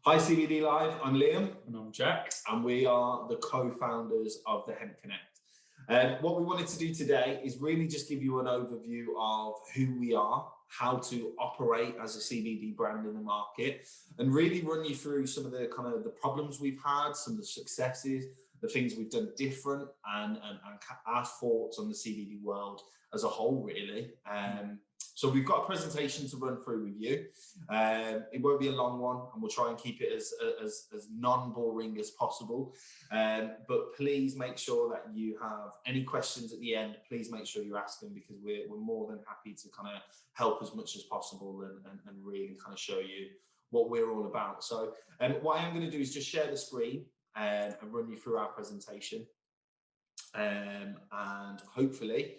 Hi CBD Live, I'm Liam. And I'm Jack. And we are the co-founders of the Hemp Connect. What we wanted to do today is really just give you an overview of who we are, how to operate as a CBD brand in the market, and really run you through some of the kind of the problems we've had, some of the successes, the things we've done different, and our thoughts on the CBD world as a whole, really. So we've got a presentation to run through with you. It won't be a long one, and we'll try and keep it as non-boring as possible. But please make sure that you have any questions at the end. Please make sure you ask them, because we're more than happy to kind of help as much as possible and really kind of show you what we're all about. So what I am going to do is just share the screen and run you through our presentation. And hopefully,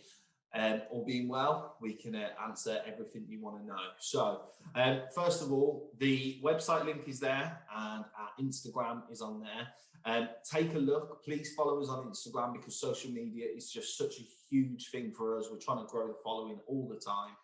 all being well, we can answer everything you want to know. So first of all, the website link is there and our Instagram is on there. Take a look. Please follow us on Instagram, because social media is just such a huge thing for us. We're trying to grow the following all the time.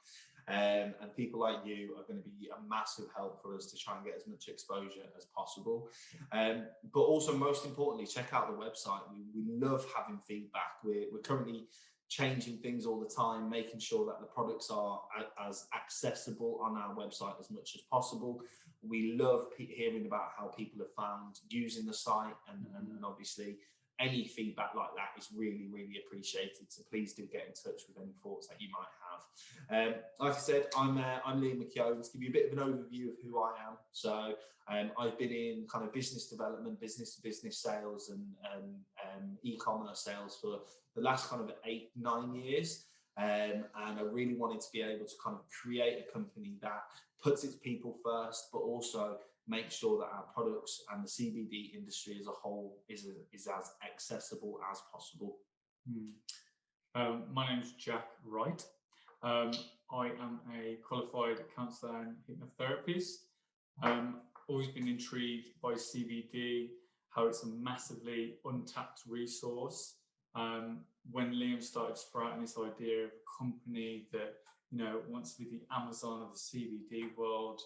And people like you are going to be a massive help for us to try and get as much exposure as possible. But also, most importantly, check out the website. We love having feedback. We're currently changing things all the time, making sure that the products are as accessible on our website as much as possible. We love hearing about how people have found using the site, and obviously any feedback like that is really, really appreciated. So please do get in touch with any thoughts that you might have. Like I said, I'm Liam McKeown. To give you a bit of an overview of who I am. So I've been in kind of business development, business to business sales, and e-commerce sales for the last kind of 8-9 years. And I really wanted to be able to kind of create a company that puts its people first, but also make sure that our products and the CBD industry as a whole is as accessible as possible. My name is Jack Wright. I am a qualified counsellor and hypnotherapist. Always been intrigued by CBD, how it's a massively untapped resource. When Liam started sprouting this idea of a company that, you know, wants to be the Amazon of the CBD world,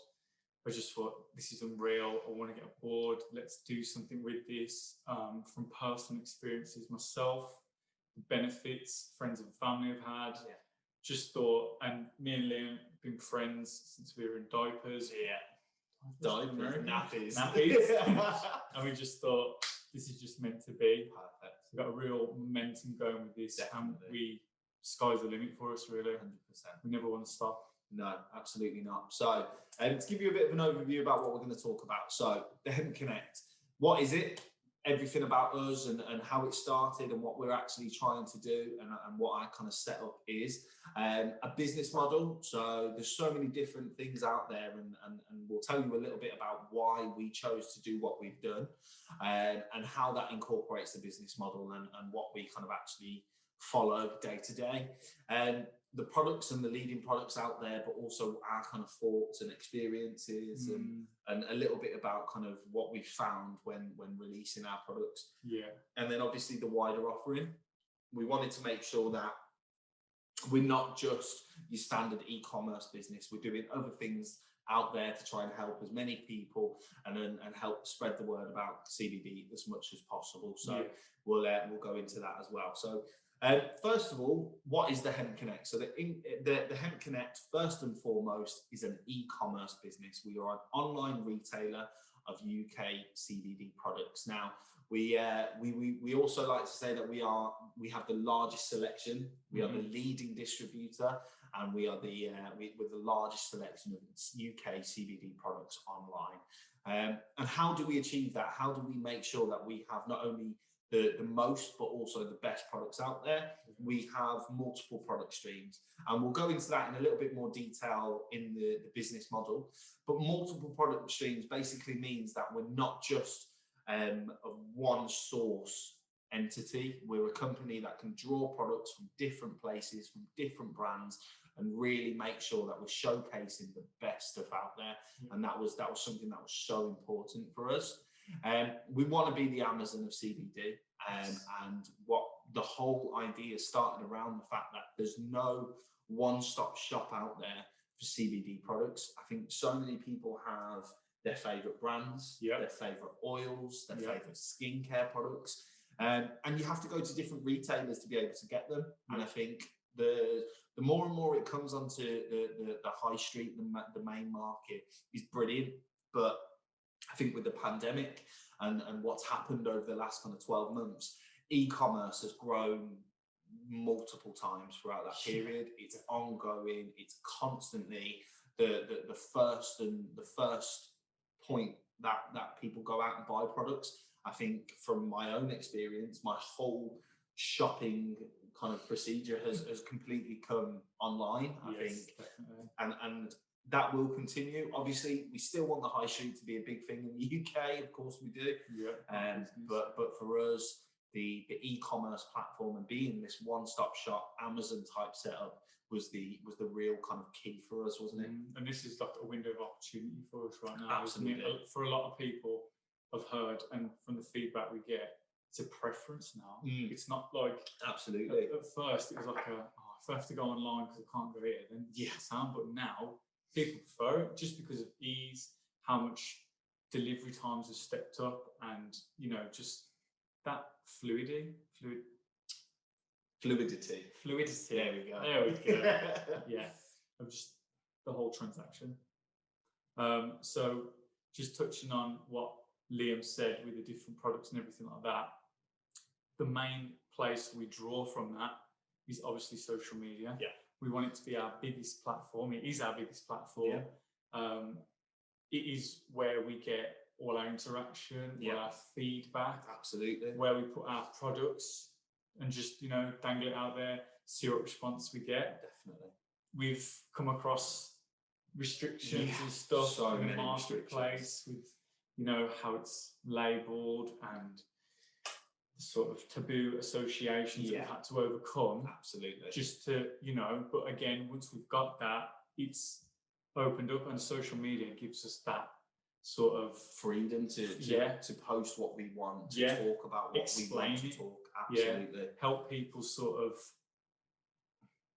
I just thought, this is unreal. I want to get aboard. Let's do something with this. From personal experiences myself, the benefits friends and family have had. Yeah. Just thought, and me and Liam have been friends since we were in diapers. Yeah. Diapers, nappies. And we just thought, this is just meant to be. Perfect. We've got a real momentum going with this. Definitely. And sky's the limit for us, really. 100%. We never want to stop. No, absolutely not. So to give you a bit of an overview about what we're going to talk about. So the Hemp Connect, what is it? Everything about us and how it started and what we're actually trying to do and what our kind of setup is. A business model. So there's so many different things out there, and we'll tell you a little bit about why we chose to do what we've done, and how that incorporates the business model and what we kind of actually follow day to day. The products and the leading products out there, but also our kind of thoughts and experiences and a little bit about kind of what we found when releasing our products. Yeah. And then obviously the wider offering. We wanted to make sure that we're not just your standard e-commerce business. We're doing other things out there to try and help as many people and help spread the word about CBD as much as possible. So yeah, we'll go into that as well. So first of all, what is the Hemp Connect? So the Hemp Connect, first and foremost, is an e-commerce business. We are an online retailer of UK CBD products. Now, we also like to say that we have the largest selection. We are the leading distributor, and we're the largest selection of UK CBD products online. And how do we achieve that? How do we make sure that we have not only the most, but also the best products out there? We have multiple product streams, and we'll go into that in a little bit more detail in the business model. But multiple product streams basically means that we're not just a one source entity. We're a company that can draw products from different places, from different brands, and really make sure that we're showcasing the best stuff out there. And that was something that was so important for us. We want to be the Amazon of CBD, and what the whole idea started around the fact that there's no one-stop shop out there for CBD products. I think so many people have their favorite brands, Yeah. their favorite oils, their Yeah. favorite skincare products. And you have to go to different retailers to be able to get them. And I think the more and more it comes onto the high street, the main market is brilliant. But I think with the pandemic and what's happened over the last kind of 12 months, e-commerce has grown multiple times throughout that period. It's ongoing. It's constantly the first point that people go out and buy products. I think from my own experience, my whole shopping kind of procedure has completely come online. I think, and that will continue. Obviously, we still want the high street to be a big thing in the UK. Of course, we do. Yeah. But for us, the e-commerce platform and being this one-stop shop Amazon type setup was the real kind of key for us, wasn't it? And this is like a window of opportunity for us right now. Absolutely. For a lot of people, I've heard, and from the feedback we get, it's a preference now. It's not like absolutely. At first, it was like if I have to go online because I can't go here, then sound. But now people prefer it just because of ease, how much delivery times have stepped up, and just that fluidity. There we go. There we go. Yeah, of just the whole transaction. So just touching on what Liam said with the different products and everything like that, the main place we draw from that is obviously social media. Yeah. We want it to be our biggest platform. It is our biggest platform. Yeah. It is where we get all our interaction, all our feedback. Absolutely. Where we put our products and just, dangle it out there, see what response we get. Definitely. We've come across restrictions and stuff in the marketplace with, how it's labelled and the sort of taboo associations that we've had to overcome. Absolutely. Just to, but again, once we've got that, it's opened up, and social media gives us that sort of freedom to post what we want, to talk about what we want to talk. Absolutely. Help people sort of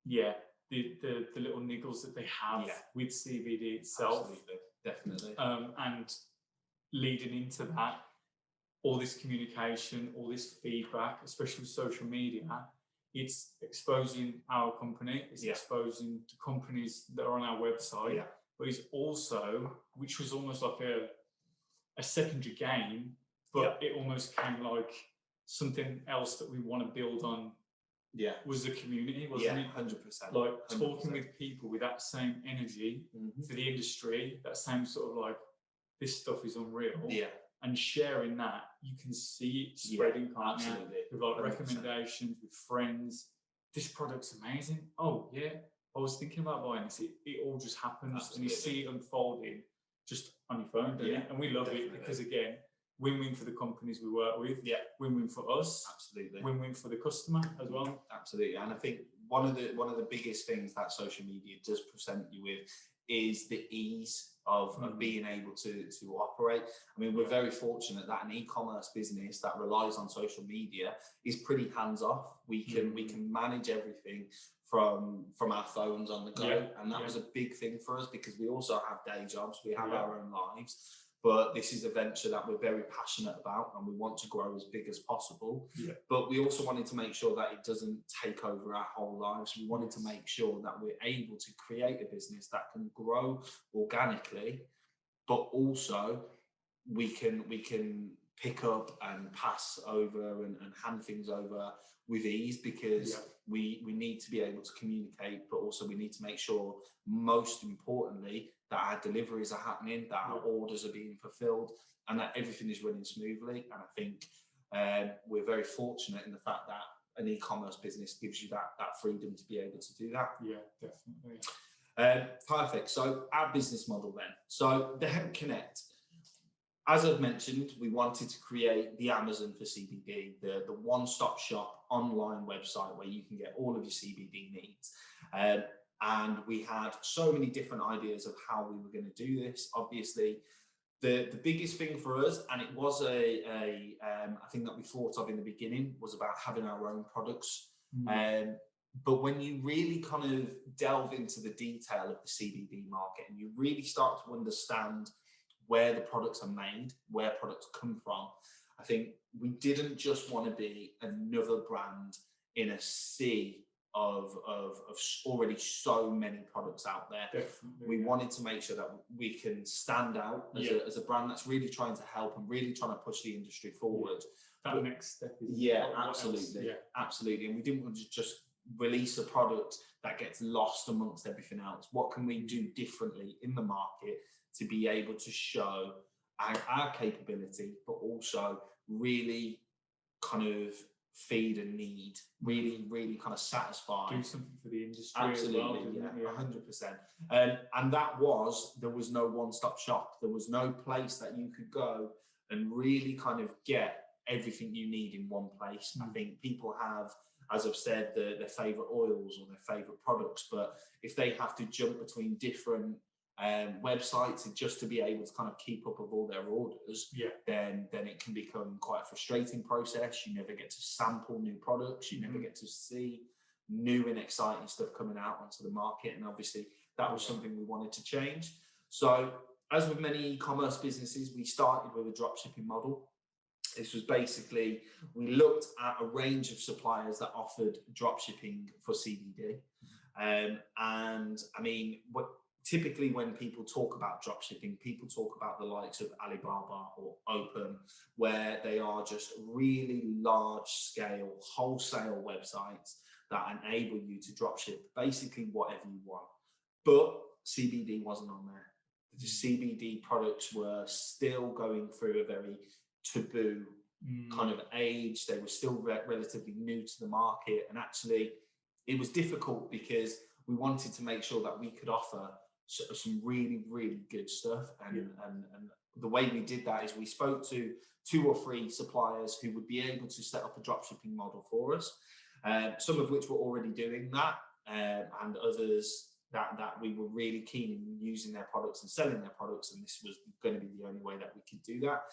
the little niggles that they have with CBD itself. Absolutely. Definitely. And leading into that, all this communication, all this feedback, especially with social media, it's exposing our company, it's exposing the companies that are on our website, but it's also, which was almost like a secondary gain, but it almost came like something else that we want to build on. Was the community, wasn't it? 100%. Like 100%. Talking with people with that same energy for the industry, that same sort of like, this stuff is unreal. And sharing that, you can see it spreading, absolutely. With like 100%. Recommendations, with friends. This product's amazing. Oh yeah, I was thinking about buying this. It all just happens, absolutely. And you see it unfolding just on your phone, don't you? And we love it because, again, win-win for the companies we work with. Win-win for us. Absolutely. Win-win for the customer as well. Absolutely. And I think one of the biggest things that social media does present you with is the ease of being able to operate. I mean, we're very fortunate that an e-commerce business that relies on social media is pretty hands-off. We can manage everything from our phones on the go, and that was a big thing for us because we also have day jobs, we have our own lives. But this is a venture that we're very passionate about, and we want to grow as big as possible. But we also wanted to make sure that it doesn't take over our whole lives. We wanted to make sure that we're able to create a business that can grow organically, but also we can pick up and pass over and hand things over with ease, because we need to be able to communicate, but also we need to make sure, most importantly, that our deliveries are happening, that our orders are being fulfilled, and that everything is running smoothly. And I think we're very fortunate in the fact that an e-commerce business gives you that freedom to be able to do that. Yeah, definitely. Perfect. So our business model then. So the Hemp Connect, as I've mentioned, we wanted to create the Amazon for CBD, the one-stop shop online website where you can get all of your CBD needs. And we had so many different ideas of how we were going to do this. Obviously, the biggest thing for us, and it was a thing that we thought of in the beginning, was about having our own products. But when you really kind of delve into the detail of the CBD market and you really start to understand where the products are made, where products come from. I think we didn't just want to be another brand in a sea of already so many products out there. Definitely, we wanted to make sure that we can stand out as a brand that's really trying to help and really trying to push the industry forward. That next step is absolutely. And we didn't want to just release a product that gets lost amongst everything else. What can we do differently in the market to be able to show our capability, but also really kind of feed a need, really kind of satisfy. Do something for the industry. Absolutely, as well, 100%. And there was no one-stop shop. There was no place that you could go and really kind of get everything you need in one place. I think people have, as I've said, their favorite oils or their favorite products, but if they have to jump between different websites and just to be able to kind of keep up with all their orders, then it can become quite a frustrating process. You never get to sample new products, you never get to see new and exciting stuff coming out onto the market, and obviously that was something we wanted to change. So as with many e-commerce businesses, we started with a drop shipping model. This was basically, we looked at a range of suppliers that offered drop shipping for CBD. And I mean, typically when people talk about drop shipping, people talk about the likes of Alibaba or Open, where they are just really large scale wholesale websites that enable you to drop ship basically whatever you want. But CBD wasn't on there. The CBD products were still going through a very taboo kind of age. They were still relatively new to the market, and actually it was difficult because we wanted to make sure that we could offer some really good stuff, and the way we did that is we spoke to 2 or 3 suppliers who would be able to set up a dropshipping model for us, some of which were already doing that, and others that we were really keen in using their products and selling their products, and this was going to be the only way that we could do that.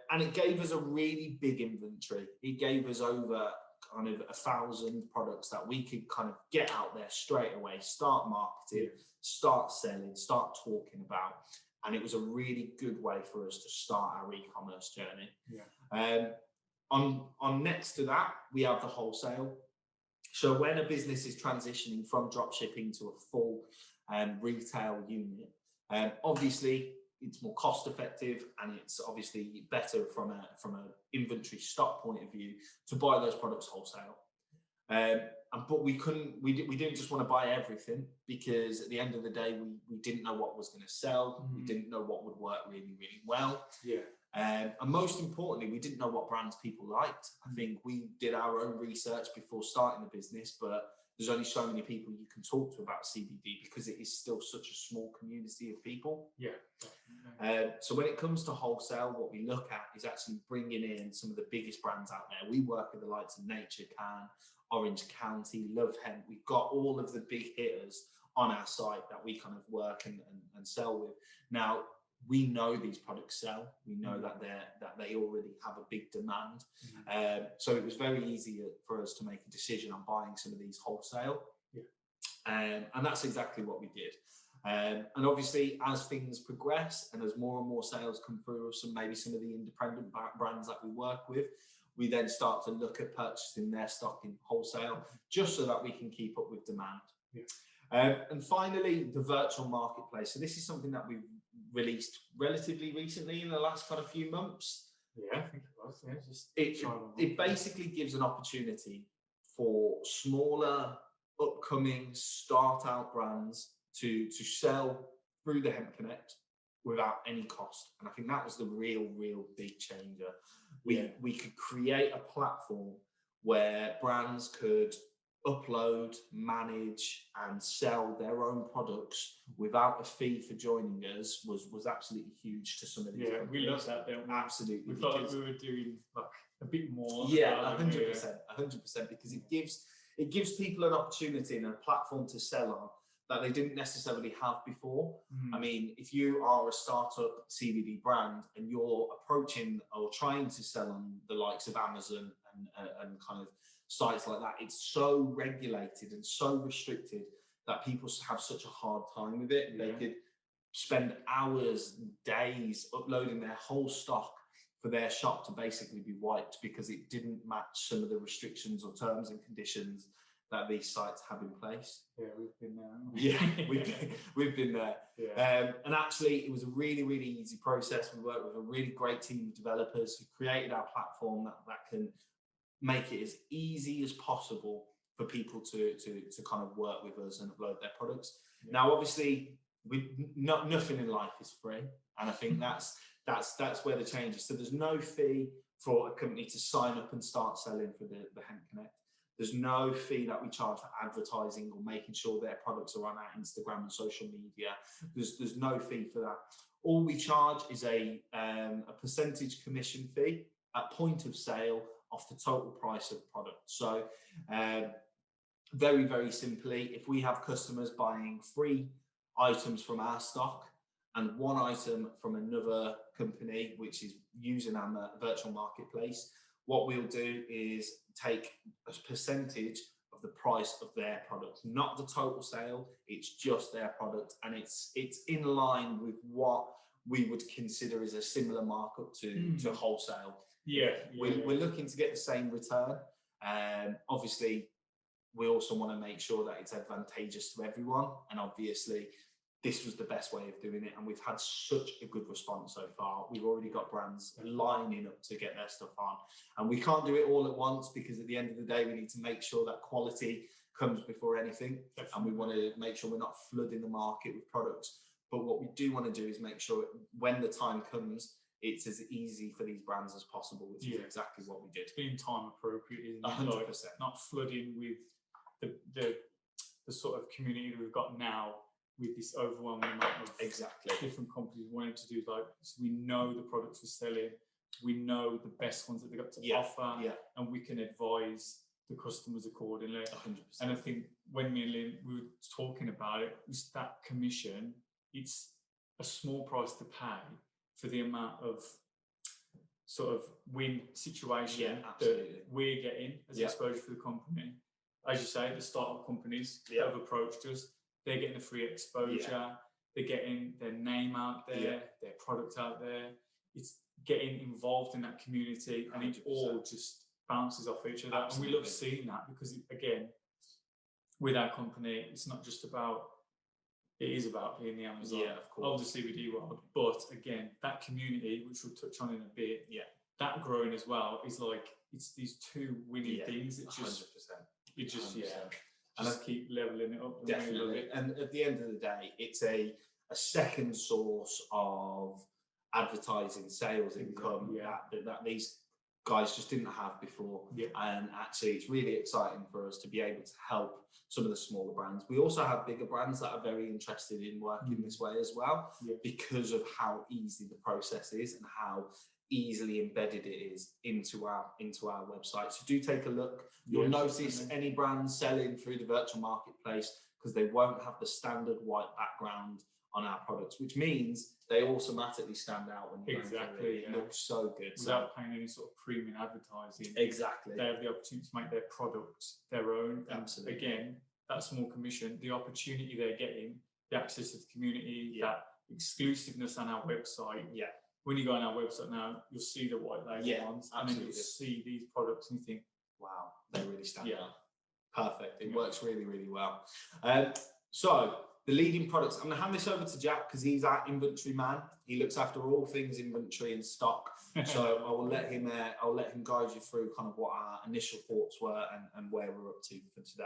And it gave us a really big inventory. It gave us over kind of 1,000 products that we could kind of get out there straight away, start marketing, start selling, start talking about. And it was a really good way for us to start our e-commerce journey. On next to that, we have the wholesale. So when a business is transitioning from drop shipping to a full retail unit, obviously it's more cost effective, and it's obviously better from an inventory stock point of view to buy those products wholesale. But we didn't just want to buy everything, because at the end of the day we didn't know what was going to sell. We didn't know what would work really well. And most importantly, we didn't know what brands people liked. I think we did our own research before starting the business, but there's only so many people you can talk to about CBD because it is still such a small community of people. So when it comes to wholesale, what we look at is actually bringing in some of the biggest brands out there. We work with the likes of Nature Can, Orange County, Love Hemp. We've got all of the big hitters on our site that we kind of work and sell with. Now, we know these products sell. We know that they already have a big demand. So it was very easy for us to make a decision on buying some of these wholesale. And that's exactly what we did. And obviously, as things progress and as more and more sales come through of maybe some of the independent brands that we work with, we then start to look at purchasing their stock in wholesale, just so that we can keep up with demand. And finally, the virtual marketplace. So this is something that we've released relatively recently in the last kind of few months. I think it was. It basically gives an opportunity for smaller, upcoming, start-out brands to sell through the Hemp Connect without any cost. And I think that was the real big changer. We could create a platform where brands could upload, manage, and sell their own products without a fee for joining us was absolutely huge to some of these companies. We love that, don't we? Absolutely. We felt like we were doing like a bit more. 100%, because it gives people an opportunity and a platform to sell on that they didn't necessarily have before. I mean, if you are a startup CBD brand and you're approaching or trying to sell on the likes of Amazon and kind of sites like that, it's so regulated and so restricted that people have such a hard time with it. spend hours, days uploading their whole stock for their shop to basically be wiped because it didn't match some of the restrictions or terms and conditions that these sites have in place. Yeah, we've been there. Yeah, we've been there. Yeah. And actually, it was a really, really easy process. We worked with a really great team of developers who created our platform that can make it as easy as possible for people to kind of work with us and upload their products. Yeah. Now, obviously, nothing in life is free, and I think that's where the change is. So there's no fee for a company to sign up and start selling for the Hemp Connect. There's no fee that we charge for advertising or making sure their products are on our Instagram and social media. There's no fee for that. All we charge is a percentage commission fee at point of sale off the total price of the product. So very, very simply, if we have customers buying 3 items from our stock and 1 item from another company, which is using our virtual marketplace, what we'll do is take a percentage of the price of their product, not the total sale, it's just their product. And it's in line with what we would consider as a similar markup to wholesale. Yeah, we're looking to get the same return. Obviously, we also want to make sure that it's advantageous to everyone. And obviously, this was the best way of doing it. And we've had such a good response so far. We've already got brands lining up to get their stuff on. And we can't do it all at once because at the end of the day, we need to make sure that quality comes before anything. Definitely. And we want to make sure we're not flooding the market with products. But what we do want to do is make sure when the time comes, it's as easy for these brands as possible, which is exactly what we did. Being time appropriate, isn't it? 100%. Like, not flooding with the sort of community that we've got now, with this overwhelming amount of different companies wanting to do, like, so we know the products we're selling, we know the best ones that they've got to offer, and we can advise the customers accordingly. 100%. And I think when me and Lynn, we were talking about it, was that commission, it's a small price to pay for the amount of sort of win situation that we're getting as exposure for the company. As you say, the startup companies that have approached us, they're getting a free exposure, they're getting their name out there, their product out there. It's getting involved in that community, and 100%. It all just bounces off each other. Absolutely. And we love seeing that because, again, with our company, it's not just about, it is about being the Amazon of the CBD world. But again, that community, which we'll touch on in a bit, that growing as well is like, it's these two winning things. It just, 100%. It just, just keep leveling it up. Definitely. And at the end of the day, it's a second source of advertising, sales income that these guys just didn't have before. And actually, it's really exciting for us to be able to help some of the smaller brands. We also have bigger brands that are very interested in working this way as well, because of how easy the process is and how easily embedded it is into our website. So do take a look. You'll notice any brands selling through the virtual marketplace because they won't have the standard white background on our products, which means they automatically stand out when you it looks so good without paying any sort of premium advertising. Exactly. They have the opportunity to make their product their own. Absolutely. And again, that small commission, the opportunity they're getting, the access to the community, that exclusiveness on our website. When you go on our website now, you'll see the white label ones, and then you'll see these products and you think, wow, they really stand out. Perfect. It works really, really well. So the leading products, I'm going to hand this over to Jack because he's our inventory man. He looks after all things inventory and stock. So I will let him guide you through kind of what our initial thoughts were and where we're up to for today.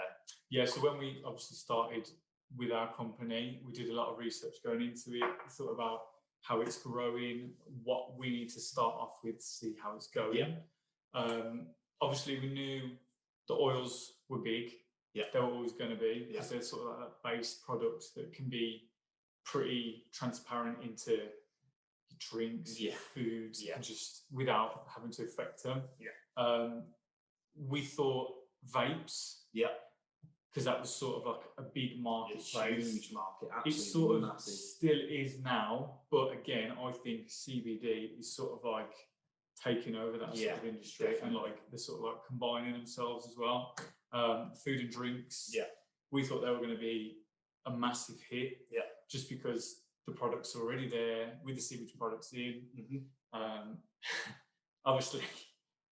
Yeah. So when we obviously started with our company, we did a lot of research going into it. We thought about how it's growing, what we need to start off with to see how it's going. Obviously, we knew the oils were big. They were always going to be, because they're sort of like that base product that can be pretty transparent into your drinks, your foods, and just without having to affect them. We thought vapes. Because that was sort of like a big marketplace. Huge market, absolutely. It sort of massive. Still is now, but again, I think CBD is sort of like taking over that sort of industry, and like they're sort of like combining themselves as well. Food and drinks. We thought they were going to be a massive hit. Just because the products already there with the CBD products in. Mm-hmm. Obviously,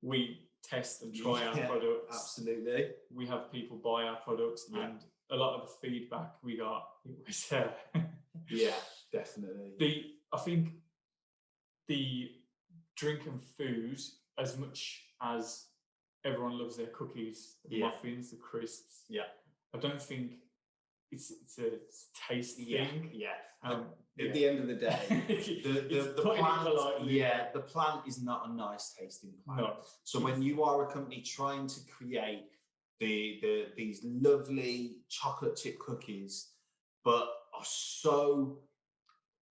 we test and try our products. Absolutely. We have people buy our products, and a lot of the feedback we got, it was yeah, definitely. I think the drink and food, as much as everyone loves their cookies, the muffins, the crisps. Yeah. I don't think it's a taste thing. Yeah. At the end of the day, the plant, the plant is not a nice tasting plant. No. So when you are a company trying to create these lovely chocolate chip cookies, but are so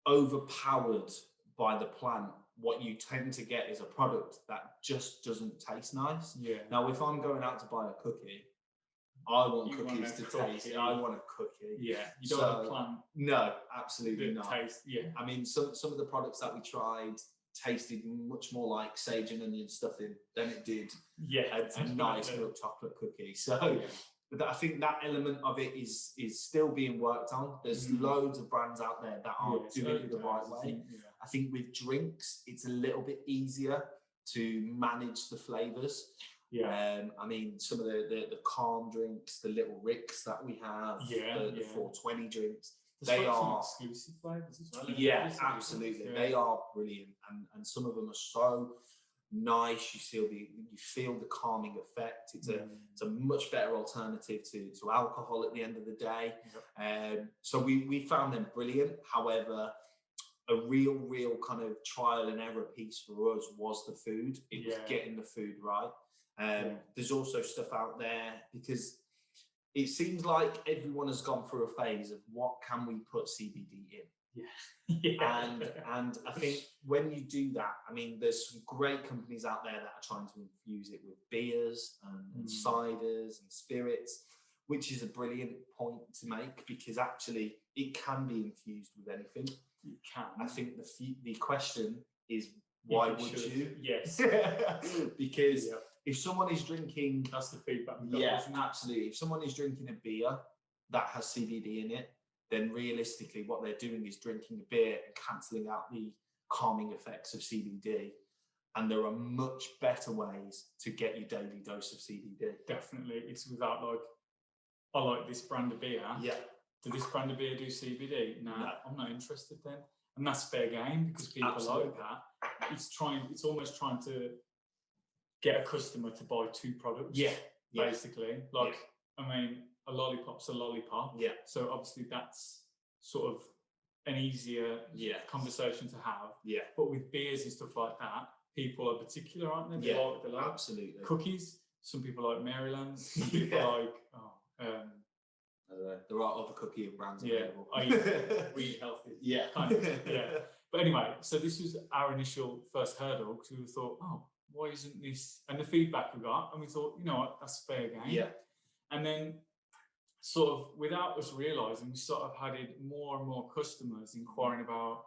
overpowered by the plant, what you tend to get is a product that just doesn't taste nice. Yeah. Now, if I'm going out to buy a cookie, I want cookies to taste. I want a cookie. Yeah, you don't want a plant. No, absolutely not. Taste, I mean, some of the products that we tried tasted much more like sage and onion stuffing than it did a nice milk chocolate cookie. So I think that element of it is still being worked on. There's loads of brands out there that are doing it the right way. I think with drinks, it's a little bit easier to manage the flavors. I mean, some of the calm drinks, the little Ricks that we have, the 420 drinks, they are exclusive flavors as well. Yeah, absolutely. They are brilliant, and some of them are so nice. You feel the calming effect. It's a much better alternative to alcohol at the end of the day. So we found them brilliant. However, a real kind of trial and error piece for us was the food. It was getting the food right. There's also stuff out there, because it seems like everyone has gone through a phase of what can we put CBD in. And I think when you do that, I mean, there's some great companies out there that are trying to infuse it with beers and ciders and spirits, which is a brilliant point to make, because actually it can be infused with anything. It can. I think the question is, why would you? Yes. Because if someone is drinking, that's the feedback we got. Absolutely. If someone is drinking a beer that has CBD in it, then realistically what they're doing is drinking a beer and cancelling out the calming effects of CBD. And there are much better ways to get your daily dose of CBD. Definitely. It's without I like this brand of beer. Yeah. Does this brand of beer do CBD? No, I'm not interested then. And that's fair game, because people like that. It's almost trying to get a customer to buy two products. Basically. I mean, a lollipop's a lollipop. Yeah. So obviously that's sort of an easier conversation to have. Yeah. But with beers and stuff like that, people are particular, aren't they? They like absolutely. Cookies. Some people like Maryland's. Some people like there are other cookie brands available. We eat healthy. Yeah. Kind of. Yeah. But anyway, so this was our initial first hurdle, because we thought, why isn't this? And the feedback we got, and we thought, you know what, that's fair game. Yeah. And then, sort of without us realizing, we sort of had more and more customers inquiring about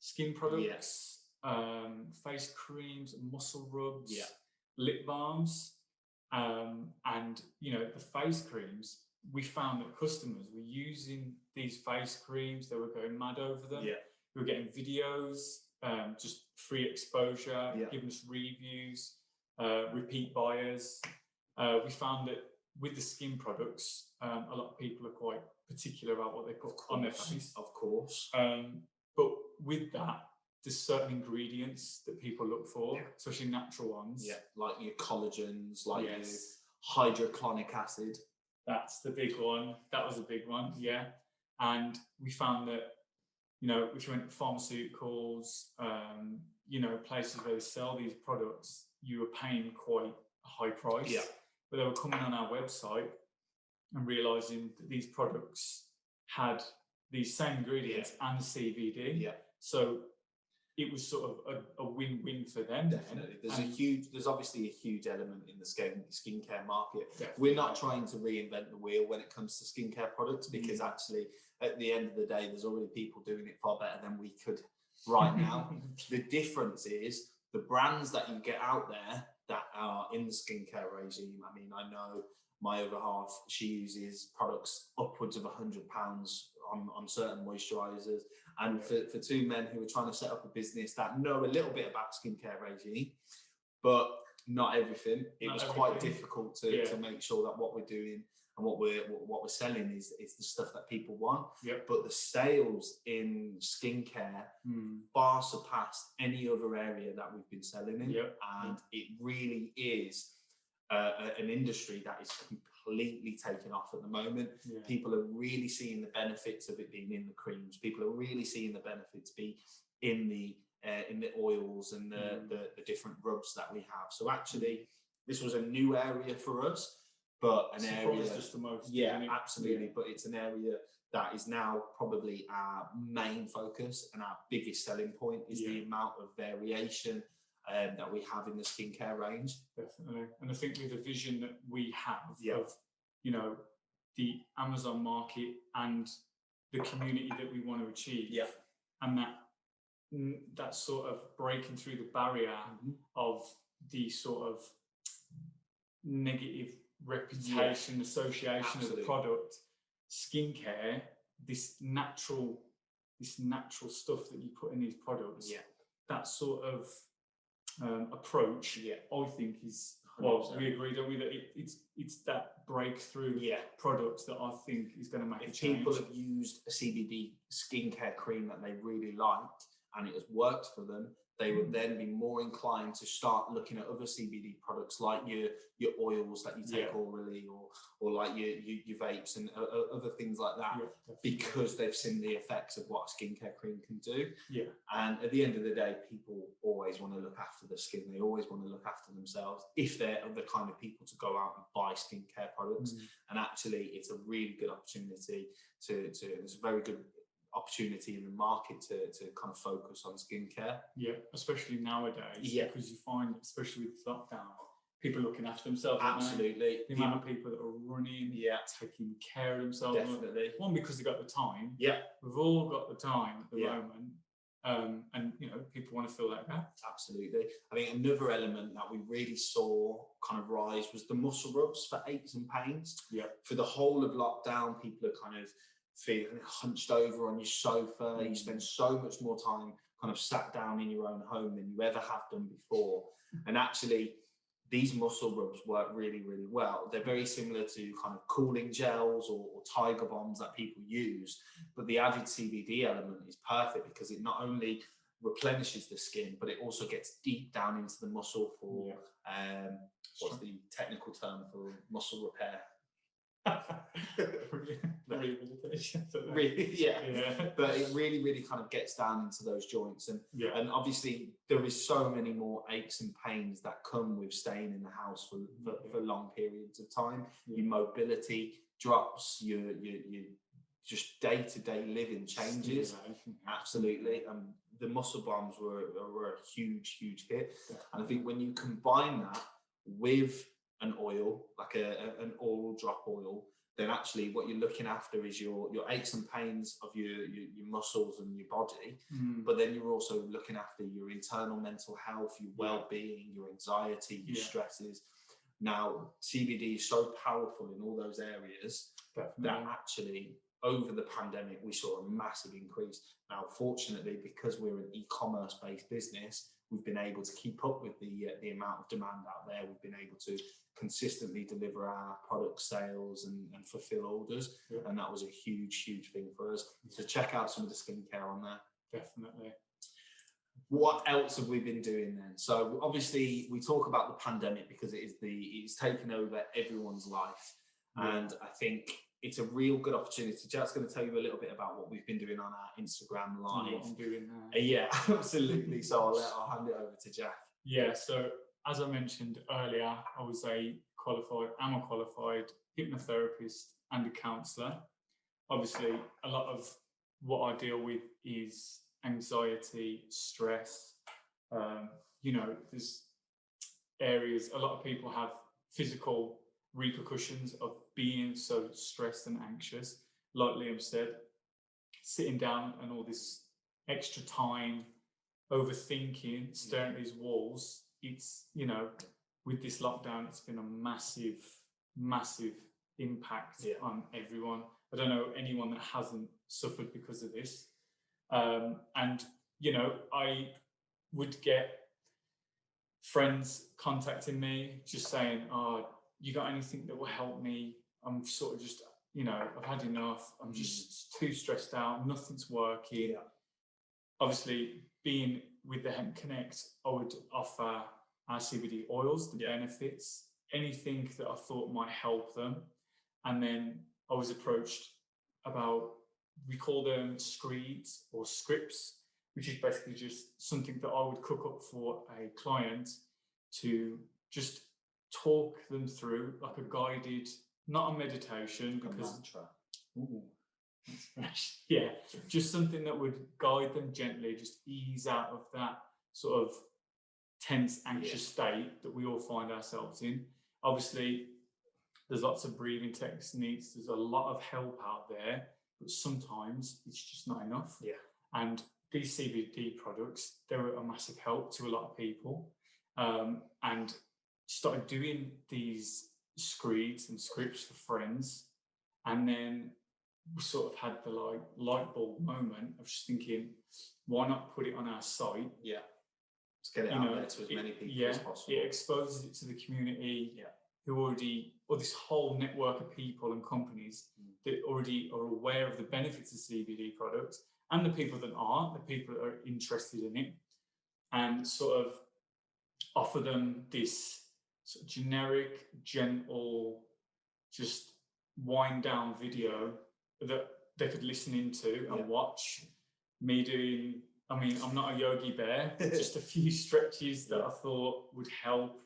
skin products, face creams, muscle rubs, lip balms, and the face creams. We found that customers were using these face creams. They were going mad over them. Yeah. We were getting videos, just free exposure, giving us reviews, repeat buyers. We found that with the skin products, a lot of people are quite particular about what they put on their face. Of course. But with that, there's certain ingredients that people look for, especially natural ones. Yeah, like your collagens, like your hydrochloric acid. That's the big one. That was a big one, And we found that, if you went to pharmaceuticals, places where they sell these products, you were paying quite a high price. Yeah. But they were coming on our website and realising that these products had these same ingredients and CBD. Yeah. So it was sort of a win-win for them. Definitely. There's obviously a huge element in the skincare market. Definitely. We're not trying to reinvent the wheel when it comes to skincare products, because actually at the end of the day, there's already people doing it far better than we could right now. The difference is the brands that you get out there that are in the skincare regime. I mean, I know my other half, she uses products upwards of £100 on certain moisturizers, And for two men who are trying to set up a business that know a little bit about skincare regime, but not everything, it was quite difficult to make sure that what we're doing and what we're selling is the stuff that people want. But the sales in skincare far surpassed any other area that we've been selling in, and it really is an industry that is completely taken off at the moment. People are really seeing the benefits of it being in the creams. People are really seeing the benefits be in the oils and the different rubs that we have. So actually, this was a new area for us. But an area, just the most, absolutely. But it's an area that is now probably our main focus, and our biggest selling point is the amount of variation that we have in the skincare range. Definitely, and I think with the vision that we have of, you know, the Amazon market and the community that we want to achieve, and that sort of breaking through the barrier of the sort of negative reputation association of the product, skincare, this natural stuff that you put in these products, that sort of approach, I think is, well, 100%. We agree, don't we, that it's that breakthrough product that I think is going to make a change. People have used a CBD skincare cream that they really liked and it has worked for them, they would then be more inclined to start looking at other CBD products like your oils that you take orally, or like your vapes and other things like that, because they've seen the effects of what a skincare cream can do. And at the end of the day, people always want to look after their skin. They always want to look after themselves if they're the kind of people to go out and buy skincare products. And actually, it's a really good opportunity it's a very good opportunity in the market to kind of focus on skincare. Especially nowadays, because you find, especially with lockdown, people looking after themselves. Absolutely. The amount of people that are running, taking care of themselves. Definitely. One, because they've got the time. We've all got the time at the moment. And, you know, people want to fill that gap. Absolutely. I think another element that we really saw kind of rise was the muscle rubs for aches and pains. For the whole of lockdown, people are kind of feeling hunched over on your sofa. You spend so much more time kind of sat down in your own home than you ever have done before. And actually, these muscle rubs work really, really well. They're very similar to kind of cooling gels or tiger bombs that people use, but the added CBD element is perfect because it not only replenishes the skin, but it also gets deep down into the muscle for what's the technical term for muscle repair? Rehabilitation. But it really kind of gets down into those joints, and obviously there is so many more aches and pains that come with staying in the house for long periods of time. Your mobility drops, your just day-to-day living changes. Absolutely. The muscle bombs were a huge hit. And I think when you combine that with an oil, like an oral drop oil, then actually what you're looking after is your aches and pains of your muscles and your body, but then you're also looking after your internal mental health, your well-being, your anxiety, your stresses. Now, CBD is so powerful in all those areas that actually over the pandemic, we saw a massive increase. Now, fortunately, because we're an e-commerce based business, we've been able to keep up with the amount of demand out there. We've been able to consistently deliver our product sales and fulfill orders. And that was a huge thing for us. So check out some of the skincare on there. Definitely. What else have we been doing then? So obviously we talk about the pandemic because it's taken over everyone's life. And I think it's a real good opportunity. Jack's going to tell you a little bit about what we've been doing on our Instagram live. What I'm doing now. Yeah, absolutely. So I'll hand it over to Jack. Yeah, so as I mentioned earlier, I'm a qualified hypnotherapist and a counsellor. Obviously, a lot of what I deal with is anxiety, stress. You know, there's areas, a lot of people have physical repercussions of being so stressed and anxious. Like Liam said, sitting down and all this extra time, overthinking, staring at these walls. It's, you know, with this lockdown, it's been a massive impact on everyone. I don't know anyone that hasn't suffered because of this. And, you know, I would get friends contacting me just saying, oh, you got anything that will help me? I'm sort of just, you know, I've had enough. I'm just too stressed out. Nothing's working. Yeah. Obviously, being with the Hemp Connect, I would offer our CBD oils, the benefits, anything that I thought might help them. And then I was approached about, we call them screeds or scripts, which is basically just something that I would cook up for a client to just talk them through, like a guided, not a meditation, because mantra. Ooh, that's fresh. Yeah, just something that would guide them gently, just ease out of that sort of tense, anxious state that we all find ourselves in. Obviously, there's lots of breathing techniques, there's a lot of help out there, but sometimes it's just not enough. Yeah. And these CBD products, they're a massive help to a lot of people. And started doing these screeds and scripts for friends. And then we sort of had the light bulb moment of just thinking, why not put it on our site? Yeah. Let's get it out there to as many people as possible. It exposes it to the community who already, or this whole network of people and companies that already are aware of the benefits of CBD products, and the people that aren't, the people that are interested in it, and sort of offer them this sort of generic, gentle, just wind down video that they could listen into and watch me doing. I mean, I'm not a Yogi Bear, just a few stretches that I thought would help,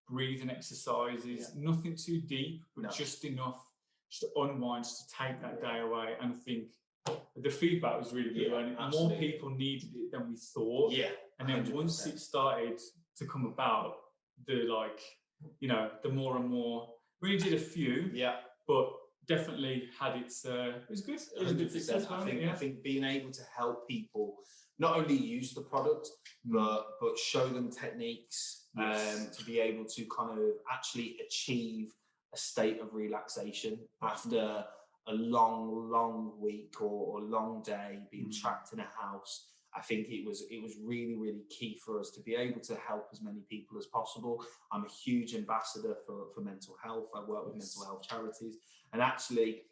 breathing exercises, nothing too deep, but just enough just to unwind, just to take that day away. And I think the feedback was really good. And more people needed it than we thought. Yeah. And then 100%. Once it started to come about, the the more and more, we only did a few, but definitely had its, it was good. It was a good success. I think being able to help people not only use the product, but show them techniques to be able to kind of actually achieve a state of relaxation after a long week or long day being trapped in a house. I think it was really, really key for us to be able to help as many people as possible. I'm a huge ambassador for mental health. I work with mental health charities, and actually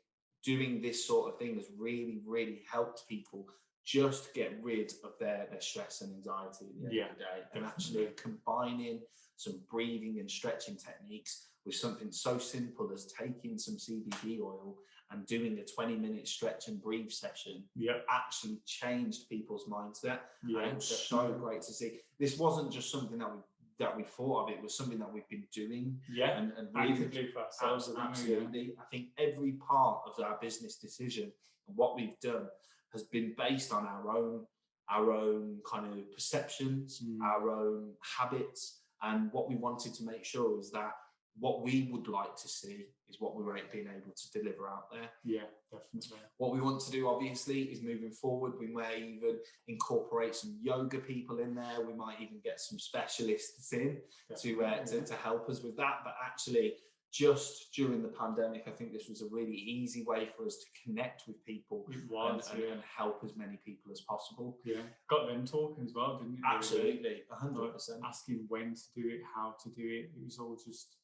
doing this sort of thing has really, really helped people just get rid of their stress and anxiety at the end of the day. And actually combining some breathing and stretching techniques with something so simple as taking some CBD oil and doing a 20-minute stretch and breathe session actually changed people's mindset. And it was so great to see. This wasn't just something that we thought of, it was something that we've been doing. And really, actively for ourselves. Absolutely. I think every part of our business decision and what we've done has been based on our own kind of perceptions, our own habits, and what we wanted to make sure is that what we would like to see is what we were being able to deliver out there. Yeah, definitely. What we want to do, obviously, is moving forward, we may even incorporate some yoga people in there. We might even get some specialists in to help us with that. But actually, just during the pandemic, I think this was a really easy way for us to connect with people and help as many people as possible. Yeah, got them talking as well, didn't it? Absolutely, 100%. Asking when to do it, how to do it. It was all just,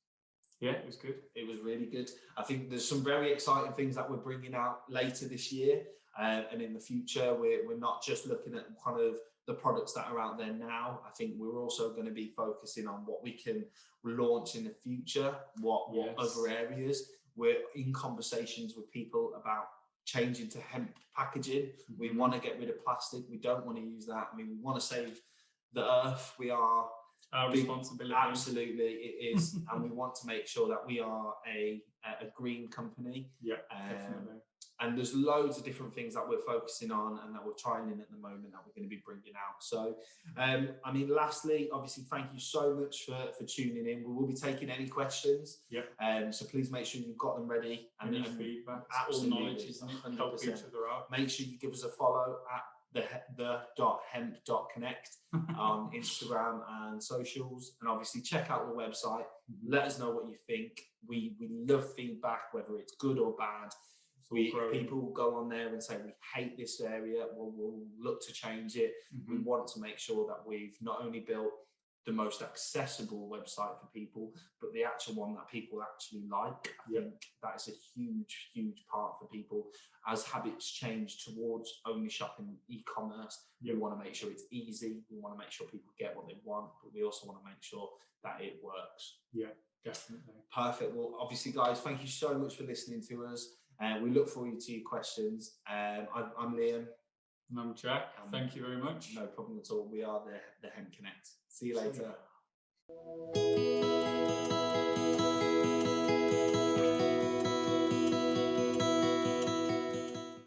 it was good. It was really good. I think there's some very exciting things that we're bringing out later this year. And in the future, we're not just looking at kind of the products that are out there now. I think we're also going to be focusing on what we can launch in the future, what other areas. We're in conversations with people about changing to hemp packaging. We want to get rid of plastic. We don't want to use that. I mean, we want to save the earth. We are our responsibility. Absolutely, it is. And we want to make sure that we are a green company. Yeah, definitely. And there's loads of different things that we're focusing on and that we're trying in at the moment that we're going to be bringing out. So, I mean, lastly, obviously, thank you so much for tuning in. We will be taking any questions. So please make sure you've got them ready. And any feedback. Absolutely. All knowledge, isn't it? Help each other out. Make sure you give us a follow at the.hemp.connect on Instagram and socials. And obviously, check out the website. Let us know what you think. We love feedback, whether it's good or bad. If people go on there and say we hate this area, well, we'll look to change it. We want to make sure that we've not only built the most accessible website for people, but the actual one that people actually like. I think that is a huge, huge part for people. As habits change towards only shopping e-commerce, we want to make sure it's easy. We want to make sure people get what they want, but we also want to make sure that it works. Yeah, definitely. Perfect. Well, obviously, guys, thank you so much for listening to us. And we look forward to your questions. I'm Liam. And I'm Jack. Thank you very much. No problem at all. We are the Hemp Connect. See you later.